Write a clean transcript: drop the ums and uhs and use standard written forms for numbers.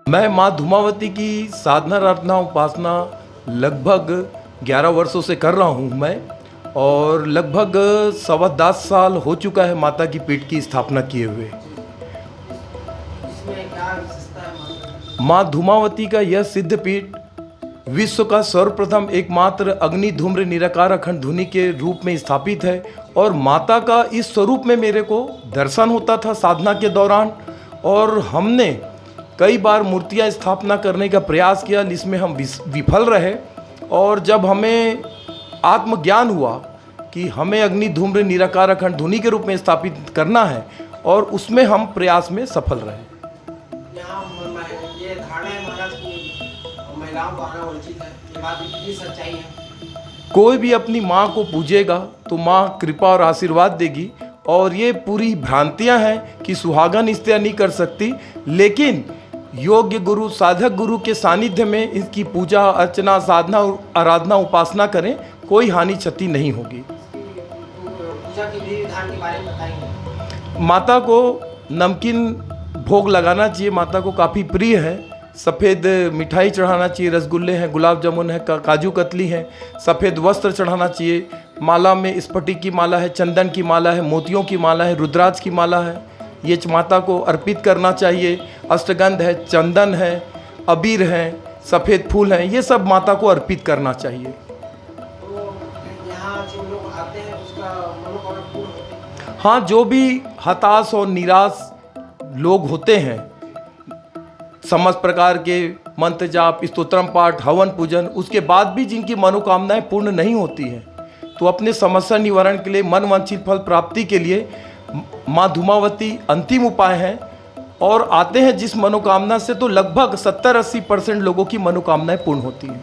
मैं माँ धूमावती की साधना आराधना उपासना लगभग 11 वर्षों से कर रहा हूँ मैं। और लगभग 10.25 साल हो चुका है माता की पीठ की स्थापना किए हुए। इसमें क्या विशेषता है माता की? माँ धूमावती का यह सिद्ध पीठ विश्व का सर्वप्रथम एकमात्र अग्नि धूम्र निराकार अखंड धुनी के रूप में स्थापित है। और माता का इस स्वरूप में मेरे को दर्शन होता था साधना के दौरान। और हमने कई बार मूर्तियां स्थापना करने का प्रयास किया, जिसमें हम विफल रहे। और जब हमें आत्मज्ञान हुआ कि हमें अग्नि धूम्र निराकार अखंड धुनी के रूप में स्थापित करना है, और उसमें हम प्रयास में सफल रहे। यहाँ ये धारणा है महाराज की महिलाओं को आना वर्जित है, ये बात कितनी सच्चाई है? कोई भी अपनी माँ को पूजेगा तो माँ कृपा और आशीर्वाद देगी। और ये पूरी भ्रांतियाँ हैं कि सुहागन स्त्रियाँ नहीं कर सकती, लेकिन योग्य गुरु साधक गुरु के सानिध्य में इसकी पूजा अर्चना साधना आराधना उपासना करें, कोई हानि क्षति नहीं होगी। पूजा की विधि विधान के बारे में बताएंगे? माता को नमकीन भोग लगाना चाहिए, माता को काफ़ी प्रिय है। सफ़ेद मिठाई चढ़ाना चाहिए, रसगुल्ले हैं, गुलाब जामुन है, काजू कतली है। सफ़ेद वस्त्र चढ़ाना चाहिए। माला में स्फटिक की माला है, चंदन की माला है, मोतियों की माला है, रुद्राक्ष की माला है, ये माता को अर्पित करना चाहिए। अष्टगंध है, चंदन है, अबीर है, सफ़ेद फूल हैं, ये सब माता को अर्पित करना चाहिए। तो यहाँ जो लोग आते हैं उसका मनोकामना पूर्ण होती है? हाँ, जो भी हताश और निराश लोग होते हैं, समस्त प्रकार के मंत्र जाप स्तोत्रम पाठ हवन पूजन, उसके बाद भी जिनकी मनोकामनाएं पूर्ण नहीं होती हैं, तो अपने समस्या निवारण के लिए मन वांछित फल प्राप्ति के लिए माँ धूमावती अंतिम उपाय है। और आते हैं जिस मनोकामना से, तो लगभग 70-80% लोगों की मनोकामनाएं पूर्ण होती हैं।